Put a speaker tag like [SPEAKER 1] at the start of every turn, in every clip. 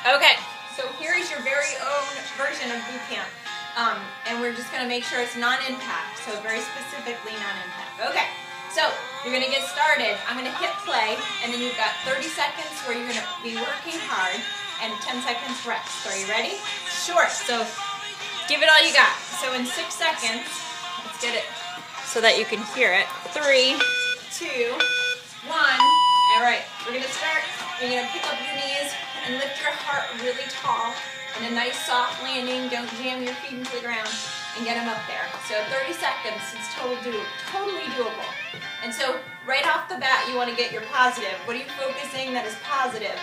[SPEAKER 1] Okay, so here is your very own version of boot camp. And we're just going to make sure it's non-impact, so very specifically non-impact. Okay, so you're going to get started. I'm going to hit play, and then you've got 30 seconds where you're going to be working hard, and 10 seconds rest. Are you ready? Short, so give it all you got. So in 6 seconds, let's get it so that you can hear it. 3, 2, 1. All right, we're going to start. You're going to pick up your knees and lift your heart really tall in a nice soft landing. Don't jam your feet into the ground and get them up there. So 30 seconds is totally doable. And so right off the bat, you want to get your positive. What are you focusing that is positive?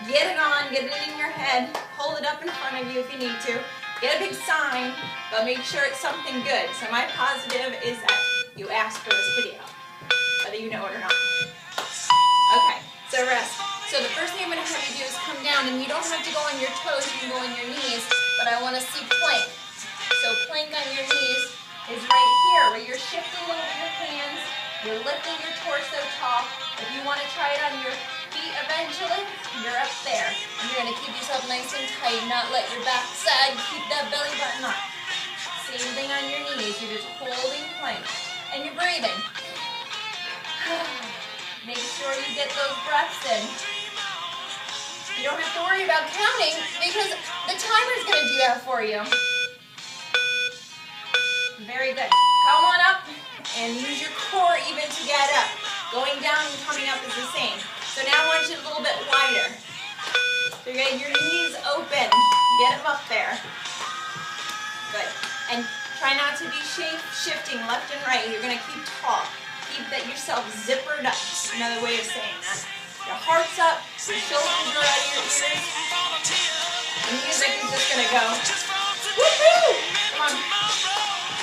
[SPEAKER 1] Get it on, get it in your head, hold it up in front of you if you need to. Get a big sign, but make sure it's something good. So my positive is that you asked for this video, whether you know it or not. Okay, so rest. So the first thing I'm going to have you do is come down, and you don't have to go on your toes, you can go on your knees, but I want to see plank. So plank on your knees is right here, where you're shifting over your hands, you're lifting your torso tall. If you want to try it on your feet eventually, you're up there. And you're going to keep yourself nice and tight, not let your back sag, keep that belly button up. Same thing on your knees, you're just holding plank. And you're breathing. Make sure you get those breaths in. You don't have to worry about counting because the timer's going to do that for you. Very good. Come on up and use your core even to get up. Going down and coming up is the same. So now I want you a little bit wider. So you're getting your knees open. Get them up there. Good. And try not to be shifting left and right. You're going to keep tall. Keep that yourself zippered up. Another way of saying that. Your heart's up, your shoulders are out of your ears. The music is just going to go. Woohoo! Come on.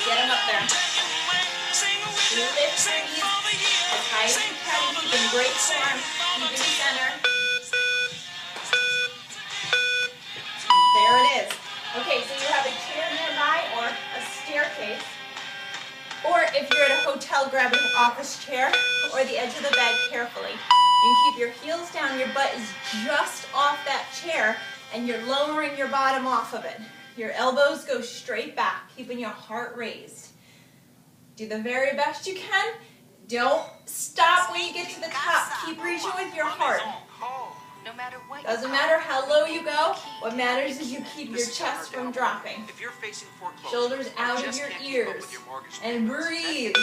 [SPEAKER 1] Get them up there. You lift your knees as high as you can. Keep in great form. Keep in center. There it is. Okay, so you have a chair nearby or a staircase. Or if you're at a hotel, grab an office chair or the edge of the bed carefully. You can keep your heels down, your butt is just off that chair, and you're lowering your bottom off of it. Your elbows go straight back, keeping your heart raised. Do the very best you can. Don't stop when you get to the top. Keep reaching with your heart. Doesn't matter how low you go. What matters is you keep your chest from dropping. Shoulders out of your ears. And breathe.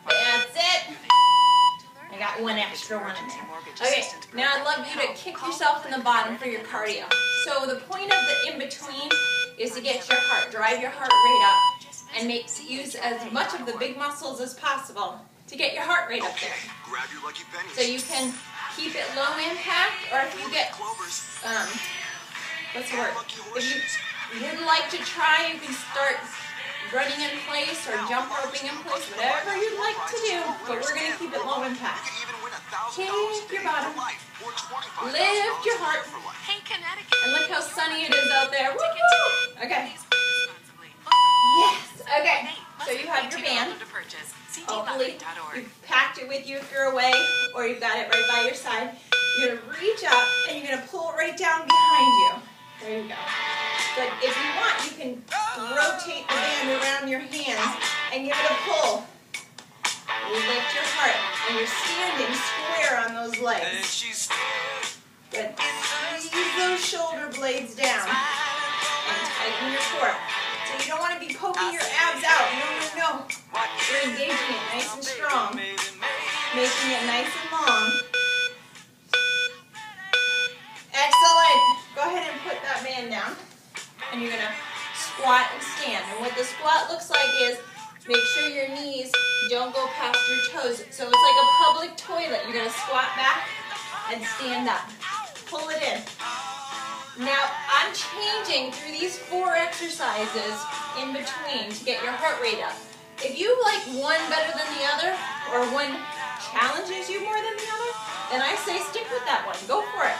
[SPEAKER 1] That's it. I got one extra one in there. Okay, now I'd love you to kick yourself in the bottom for your cardio. So the point of the in-between is to get your heart, drive your heart rate up, and use as much of the big muscles as possible to get your heart rate up there. So you can keep it low impact, or if you get, what's the word? If you would like to try, you can start running in place or jump roping in place, whatever you'd like to do, but we're going to keep it low impact. Kick your bottom, lift your heart, and look how sunny it is out there. Woo-hoo! Okay. Yes, okay. So you have your band. Hopefully you've packed it with you if you're away, or you've got it right by your side. You're going to reach up, and you're going to pull it right down behind you. There you go. But if you want, you can rotate the band around your hands and give it a pull. You lift your heart, and you're standing square on those legs. Good. Squeeze those shoulder blades down and tighten your core. So you don't want to be poking your abs out. No. You're engaging it nice and strong, making it nice and long. Excellent. Go ahead and put that band down. And you're going to squat and stand. And what the squat looks like is make sure your knees don't go past your toes. So it's like a public toilet. You're going to squat back and stand up. Pull it in. Now, I'm changing through these 4 exercises in between to get your heart rate up. If you like one better than the other, or one challenges you more than the other, then I say stick with that one. Go for it.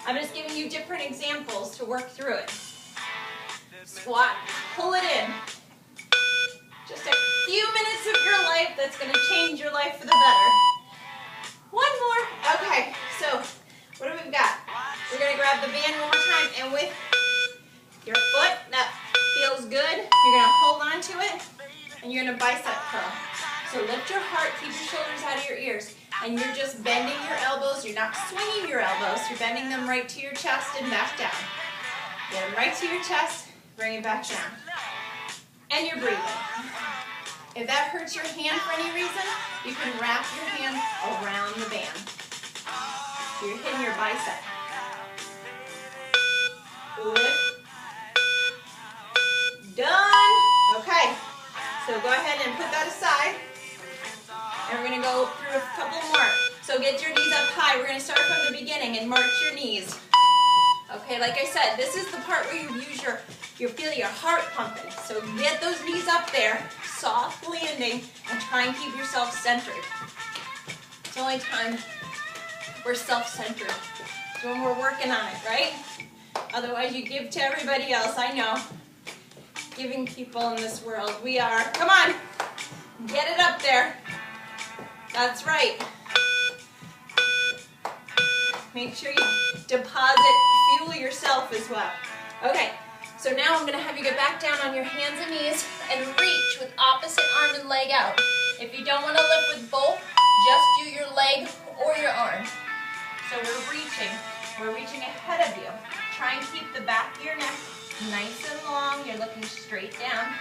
[SPEAKER 1] I'm just giving you different examples to work through it. Squat, pull it in. Just a few minutes of your life that's going to change your life for the better. One more. Okay, so what are we with your foot that feels good. You're going to hold on to it, and you're going to bicep curl. So lift your heart, keep your shoulders out of your ears, and you're just bending your elbows. You're not swinging your elbows. You're bending them right to your chest and back down. Get them right to your chest, bring it back down. And you're breathing. If that hurts your hand for any reason, you can wrap your hand around the band. You're hitting your bicep. Lift. Done. Okay. So go ahead and put that aside. And we're going to go through a couple more. So get your knees up high. We're going to start from the beginning and march your knees. Okay, like I said, this is the part where you use you feel your heart pumping. So get those knees up there, soft landing, and try and keep yourself centered. It's the only time we're self-centered. It's when we're working on it, right? Otherwise you give to everybody else. I know. Giving people in this world. We are. Come on. Get it up there. That's right. Make sure you deposit, fuel yourself as well. Okay, so now I'm going to have you get back down on your hands and knees and reach with opposite arm and leg out. If you don't want to lift with both, just do your leg or your arm. So we're reaching ahead of you. Try and keep the back of your neck nice and long. You're looking straight down.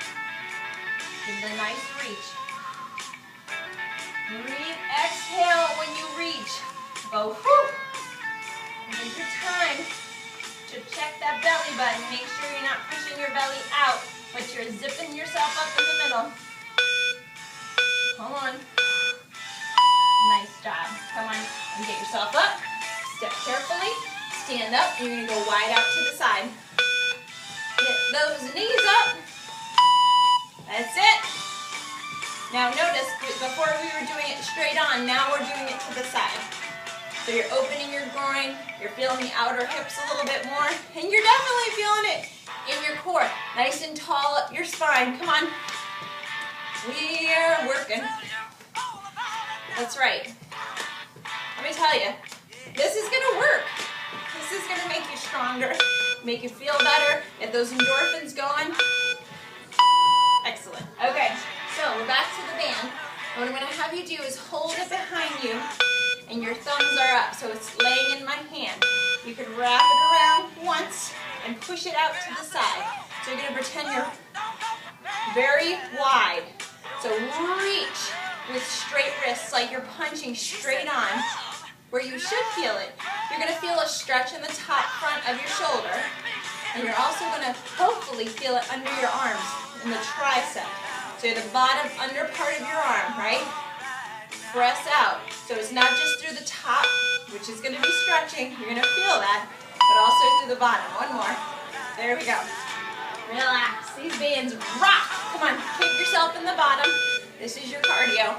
[SPEAKER 1] Give it a nice reach. Breathe, exhale when you reach. Go, whew. Take your time to check that belly button. Make sure you're not pushing your belly out, but you're zipping yourself up in the middle. Come on. Nice job. Come on and get yourself up. Step carefully. Stand up. You're going to go wide out to the side. Get those knees up. That's it. Now notice, before we were doing it straight on, now we're doing it to the side. So you're opening your groin, you're feeling the outer hips a little bit more, and you're definitely feeling it in your core. Nice and tall up your spine. Come on. We're working. That's right. Let me tell you, this is going to work. This is going to make you stronger, make you feel better, get those endorphins going. Excellent. Okay, so we're back to the band. What I'm going to have you do is hold it behind you, and your thumbs are up, so it's laying in my hand. You can wrap it around once and push it out to the side. So you're going to pretend you're very wide. So reach with straight wrists like you're punching straight on where you should feel it. You're going to feel a stretch in the top front of your shoulder, and you're also going to hopefully feel it under your arms in the tricep. So the bottom under part of your arm, right? Press out. So it's not just through the top, which is going to be stretching. You're going to feel that, but also through the bottom. One more. There we go. Relax. These bands rock. Come on, kick yourself in the bottom. This is your cardio.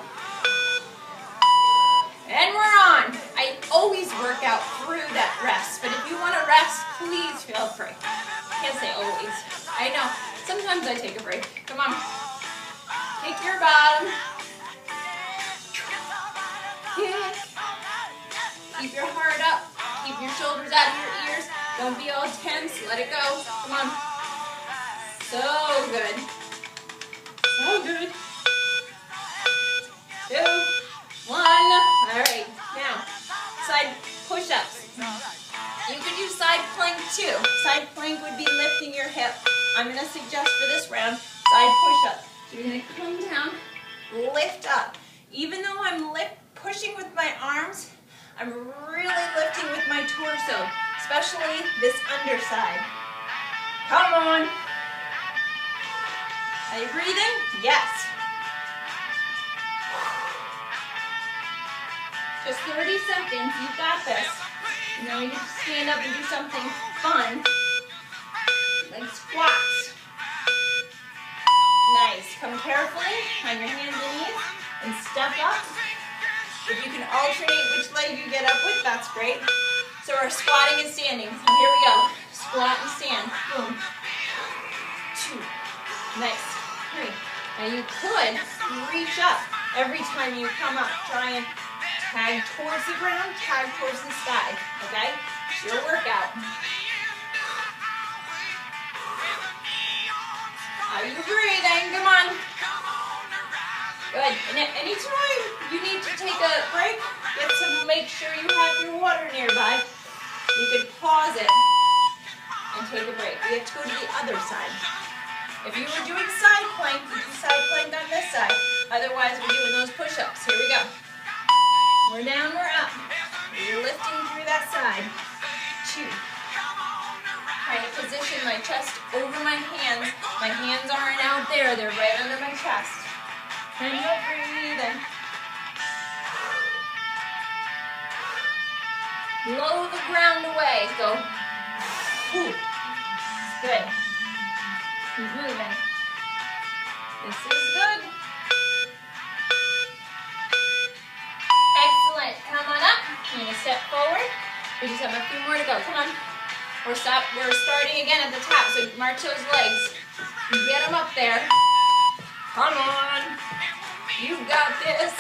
[SPEAKER 1] And we're on. I always work out through that rest, but if you want to rest, please feel free. Can't say always. I know. Sometimes I take a break. Come on. Kick your bottom. Kick. Keep your heart up. Keep your shoulders out of your ears. Don't be all tense. Let it go. Come on. So good. So good. 2, 1. All right. Now, side push-ups. You could do side plank too. Side plank would be lifting your hip. I'm going to suggest for this round, side push-up. So you're going to come down, lift up. Even though I'm pushing with my arms, I'm really lifting with my torso, especially this underside. Come on. Are you breathing? Yes. Just 30 seconds. You got this. Now you can stand up and do something fun, like squats. Nice. Come carefully on your hands and knees and step up. If you can alternate which leg you get up with, that's great. So we're squatting and standing. So here we go. Squat and stand. Boom. 2. Nice. 3. Now you could reach up every time you come up. Try and tag towards the ground, tag towards the sky. Okay? It's your workout. Are you breathing? Come on. Good. And anytime you need to take a break, make sure you have your water nearby. You could pause it and take a break. We have to go to the other side. If you were doing side plank, you do side plank on this side. Otherwise, we're doing those push-ups. Here we go. We're down, we're up. We're lifting through that side. 2. Trying to position my chest over my hands. My hands aren't out there. They're right under my chest. And you're breathing. Blow the ground away. Go. Ooh. Good. Keep moving. This is good. Excellent. Come on up. You're going to step forward. We just have a few more to go. Come on. We're starting again at the top. So march those legs. Get them up there. Come on. You've got this.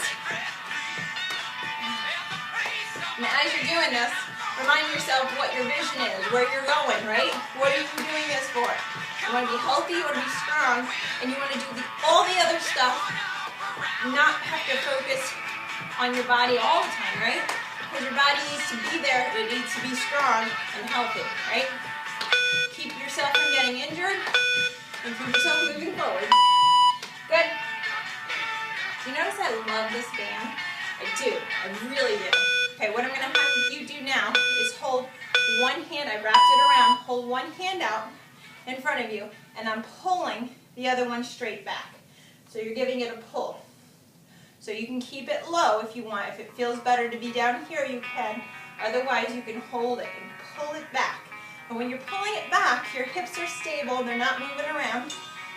[SPEAKER 1] And as you're doing this, remind yourself what your vision is, where you're going, right? What are you doing this for? You want to be healthy, you want to be strong, and you want to do all the other stuff, not have to focus on your body all the time, right? Because your body needs to be there, it needs to be strong and healthy, right? Keep yourself from getting injured, and keep yourself moving forward. Good. Do you notice I love this band? I do. I really do. Okay, what I'm going to have you do now is hold one hand. I wrapped it around. Hold one hand out in front of you, and I'm pulling the other one straight back. So you're giving it a pull. So you can keep it low if you want. If it feels better to be down here, you can. Otherwise, you can hold it and pull it back. And when you're pulling it back, your hips are stable. They're not moving around.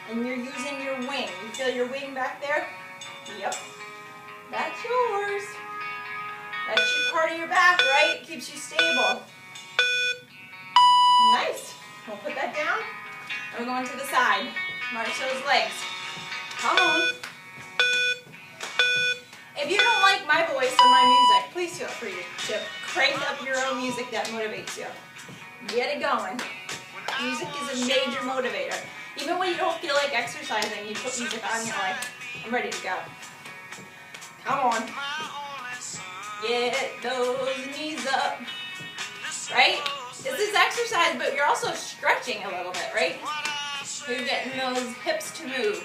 [SPEAKER 1] And you're using your wing. You feel your wing back there? Yep. That's yours. That's your part of your back, right? Keeps you stable. Nice. We'll put that down. And we're going to the side. March those legs. Come on. If you don't like my voice or my music, please feel free to crank up your own music that motivates you. Get it going. Music is a major motivator. Even when you don't feel like exercising, you put music on, you're like, I'm ready to go. Come on. Get those knees up. Right? This is exercise, but you're also stretching a little bit, right? You're getting those hips to move,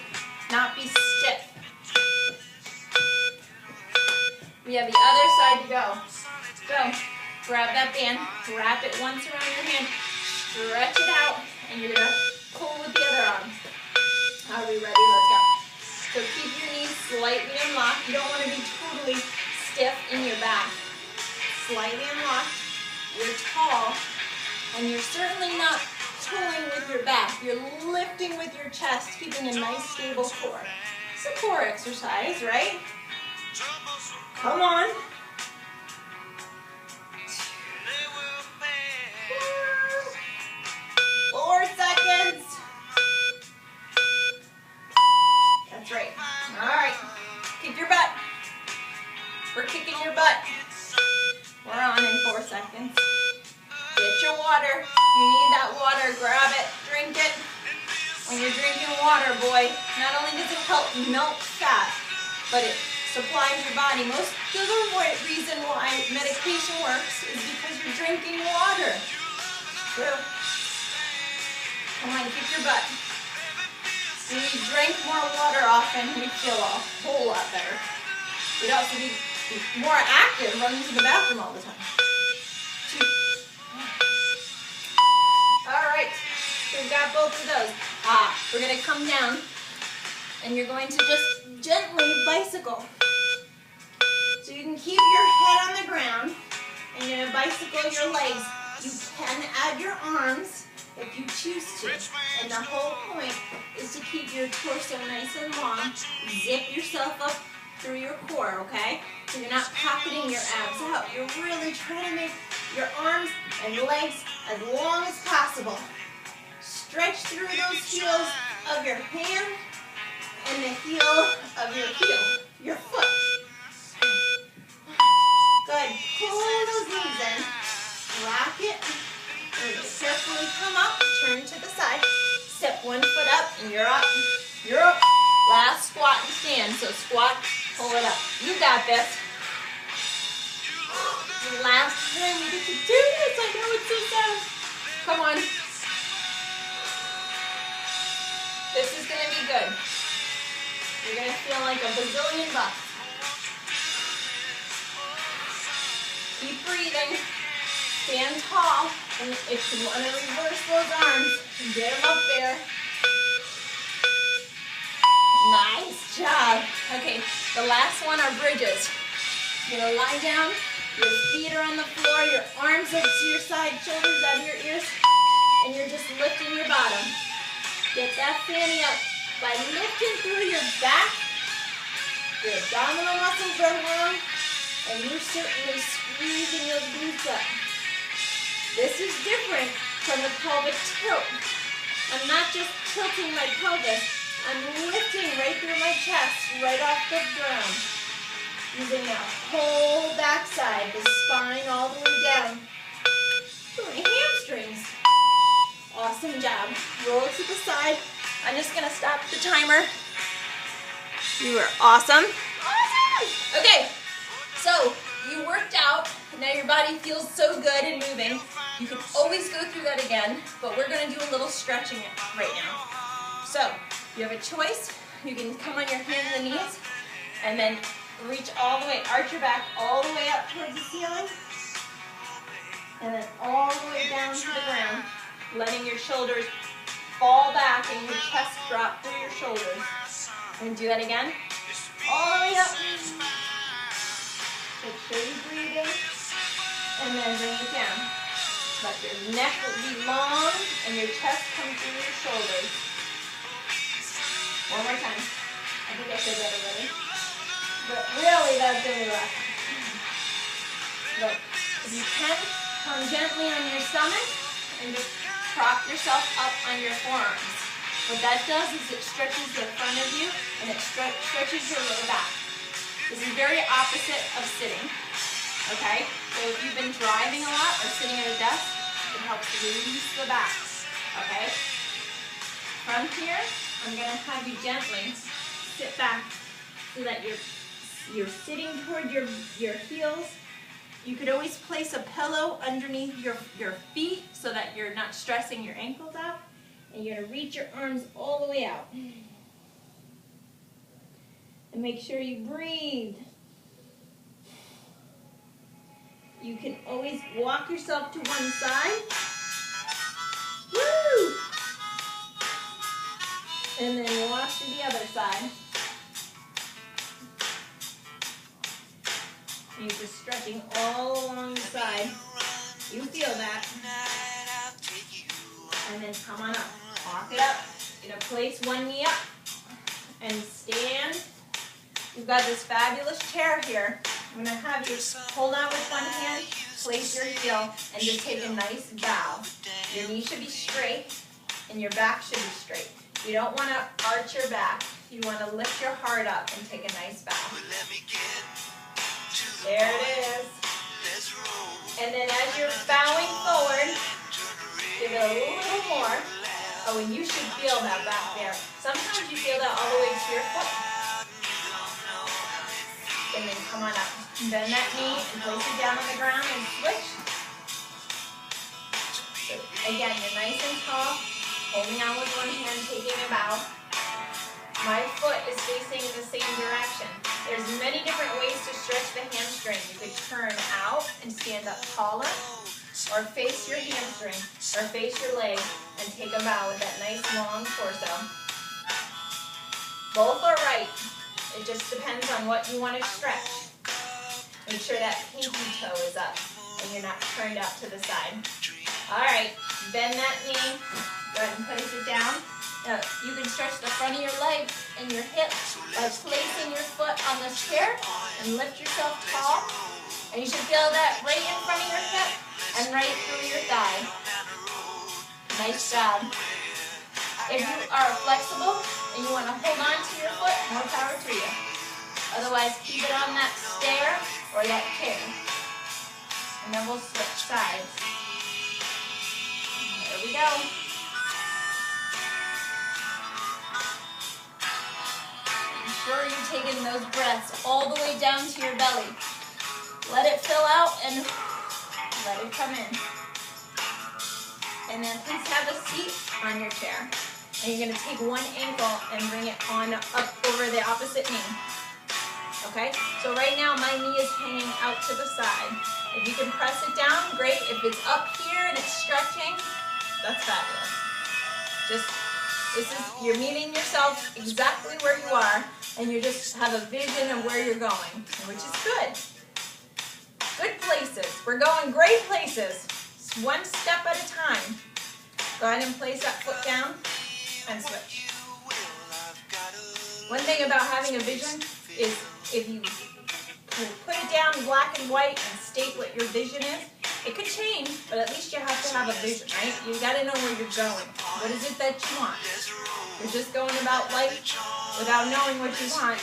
[SPEAKER 1] not be stiff. We have the other side to go. Go. Grab that band, wrap it once around your hand, stretch it out, and you're going to pull with the other arm. Are we ready? Let's go. So keep your knees slightly unlocked. You don't want to be totally stiff in your back. Slightly unlocked. You're tall, and you're certainly not pulling with your back. You're lifting with your chest, keeping a nice stable core. It's a core exercise, right? Come on. 4 seconds. That's right. All right. Kick your butt. We're kicking your butt. We're on in 4 seconds. Get your water. You need that water. Grab it. Drink it. When you're drinking water, boy, not only does it help melt fat, but it supplies your body. Most of the reason why medication works is because you're drinking water. True. Come on, kick your butt. When we drink more water often, we feel a whole lot better. We'd also be more active, running to the bathroom all the time. 2. All right, so we've got both of those. We're going to come down, and you're going to just gently bicycle. So you can keep your head on the ground, and you're going to bicycle your legs. You can add your arms if you choose to. And the whole point is to keep your torso nice and long. Zip yourself up through your core, okay? So you're not pocketing your abs out. You're really trying to make your arms and legs as long as possible. Stretch through those heels of your hand and the heel of your foot. Good. Pull those knees in. Rock it. And carefully come up. Turn to the side. Step one foot up and you're You're up. You're up. Last squat and stand. So squat, pull it up. You got this. Last time we get to do this. I know it's so sad. Come on. This is going to be good. You're going to feel like a bazillion bucks. Keep breathing. Stand tall. And if you want to reverse those arms, get them up there. Nice job. Okay, the last one are bridges. You're going to lie down. Your feet are on the floor. Your arms up to your side, shoulders out of your ears. And you're just lifting your bottom. Get that fanny up by lifting through your back. Your abdominal muscles are long. And you're certainly squeezing those glutes up. This is different from the pelvic tilt. I'm not just tilting my pelvis. I'm lifting right through my chest, right off the ground. Using that whole backside, the spine all the way down to my hamstrings. Awesome job. Roll it to the side. I'm just going to stop the timer. You are awesome. Awesome! Okay, so you worked out. Now your body feels so good and moving. You can always go through that again, but we're going to do a little stretching right now. So you have a choice. You can come on your hands and knees and then reach all the way, arch your back all the way up towards the ceiling and then all the way down to the ground, letting your shoulders fall back and your chest drop through your shoulders. And do that again. All the way up. Make sure you breathe in and then bring it down. Let your neck be long and your chest come through your shoulders. One more time. I think I said that already. But really, that's really rough. Look, if you can, come gently on your stomach and just prop yourself up on your forearms. What that does is it stretches the front of you and it stretches your lower back. This is very opposite of sitting. Okay? So if you've been driving a lot or sitting at a desk, it helps release the back. Okay? From here, I'm going to have you gently sit back so that you're sitting toward your heels. You could always place a pillow underneath your feet so that you're not stressing your ankles out. And you're going to reach your arms all the way out. And make sure you breathe. You can always walk yourself to one side. Woo! And then walk to the other side. And you're just stretching all along the side. You feel that. And then come on up. Walk it up. You're going to place one knee up. And stand. You've got this fabulous chair here. I'm going to have you hold on with one hand, place your heel, and just take a nice bow. Your knee should be straight, and your back should be straight. You don't want to arch your back. You want to lift your heart up and take a nice bow. There it is. And then as you're bowing forward, give it a little more. Oh, and you should feel that back there. Sometimes you feel that all the way to your foot. And then come on up. Bend that knee and place it down on the ground and switch. So again, you're nice and tall, holding on with one hand, taking a bow. My foot is facing in the same direction. There's many different ways to stretch the hamstring. You could turn out and stand up taller, or face your hamstring, or face your leg and take a bow with that nice long torso. Both are right. It just depends on what you want to stretch. Make sure that pinky toe is up and you're not turned out to the side. All right, bend that knee. Go ahead and place it down. Now, you can stretch the front of your leg and your hips by placing your foot on this chair and lift yourself tall. And you should feel that right in front of your hip and right through your thigh. Nice job. If you are flexible and you want to hold on to your foot, more power to you. Otherwise, keep it on that stair or that chair. And then we'll switch sides. There we go. sure you take in those breaths all the way down to your belly. Let it fill out and let it come in. And then please have a seat on your chair. And you're going to take one ankle and bring it on up over the opposite knee. Okay? So right now my knee is hanging out to the side. If you can press it down, great. If it's up here and it's stretching, that's fabulous. You're meeting yourself exactly where you are, and you just have a vision of where you're going, which is good. Good places. We're going great places. It's one step at a time. Go ahead and place that foot down and switch. One thing about having a vision is if you put it down in black and white and state what your vision is, it could change, but at least you have to have a vision, right? You got to know where you're going. What is it that you want? You're just going about life without knowing what you want.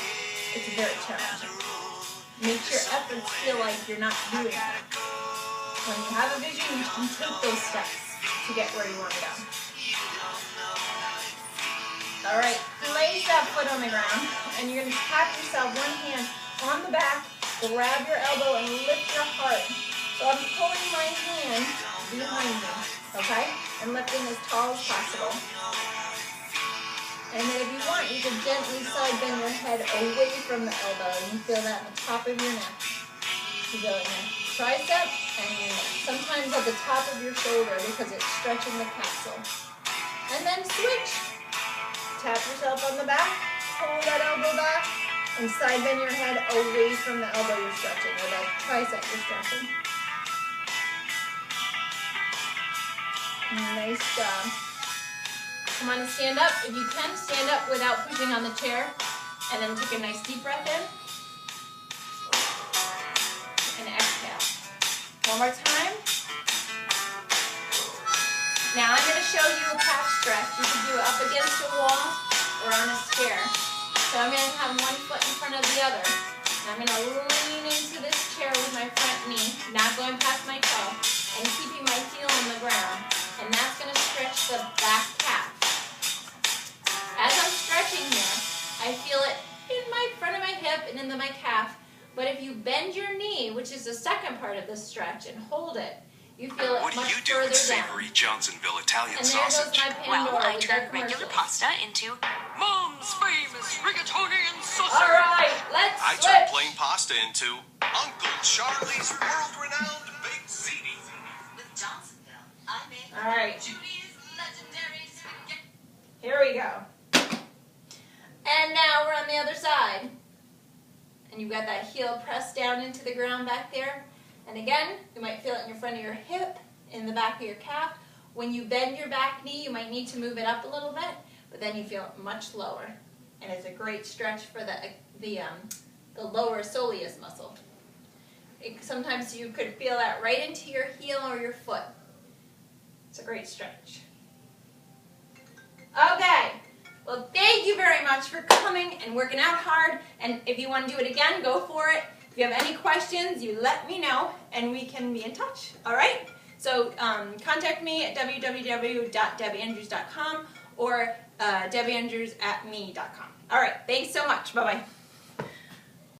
[SPEAKER 1] It's very challenging. Makes your efforts feel like you're not doing it. When you have a vision, you can take those steps to get where you want to go. All right, place that foot on the ground, and you're going to tap yourself one hand on the back, grab your elbow, and lift your heart. So I'm pulling my hand behind me, okay? And lifting as tall as possible. And then if you want, you can gently side bend your head away from the elbow. And you feel that in the top of your neck. You go in your tricep and your neck. Sometimes at the top of your shoulder because it's stretching the capsule. And then switch. Tap yourself on the back, pull that elbow back, and side bend your head away from the elbow you're stretching, or the tricep you're stretching. Nice job. Come on and stand up. If you can, stand up without pushing on the chair. And then take a nice deep breath in. And exhale. One more time. Now I'm going to show you a calf stretch. You can do it up against a wall or on a stair. So I'm going to have one foot in front of the other. And I'm going to lean into this chair with my front knee, not going past my toe, and keeping my heel on the ground. And that's going to stretch the back calf. As I'm stretching here, I feel it in my front of my hip and in my calf. But if you bend your knee, which is the second part of the stretch, and hold it, you feel it much further down.
[SPEAKER 2] What do you do with savory Johnsonville Italian sausage?
[SPEAKER 1] Well,
[SPEAKER 3] I turn regular pasta into
[SPEAKER 2] Mom's famous rigatoni and sausage.
[SPEAKER 1] All right, let's
[SPEAKER 4] I
[SPEAKER 1] switch.
[SPEAKER 4] turned plain pasta into Uncle Charlie's world-renowned baked ziti.
[SPEAKER 3] with Johnsonville. I make
[SPEAKER 1] All right,
[SPEAKER 3] Judy's legendary spaghetti.
[SPEAKER 1] here we go. And now we're on the other side. And you've got that heel pressed down into the ground back there. And again, you might feel it in your front of your hip, in the back of your calf. When you bend your back knee, you might need to move it up a little bit, but then you feel it much lower. And it's a great stretch for the lower soleus muscle. Sometimes you could feel that right into your heel or your foot. It's a great stretch. Okay. Well, thank you very much for coming and working out hard. And if you want to do it again, go for it. If you have any questions, you let me know, and we can be in touch. All right? So contact me at www.debbieandrews.com or debbieandrews@me.com. All right. Thanks so much. Bye-bye.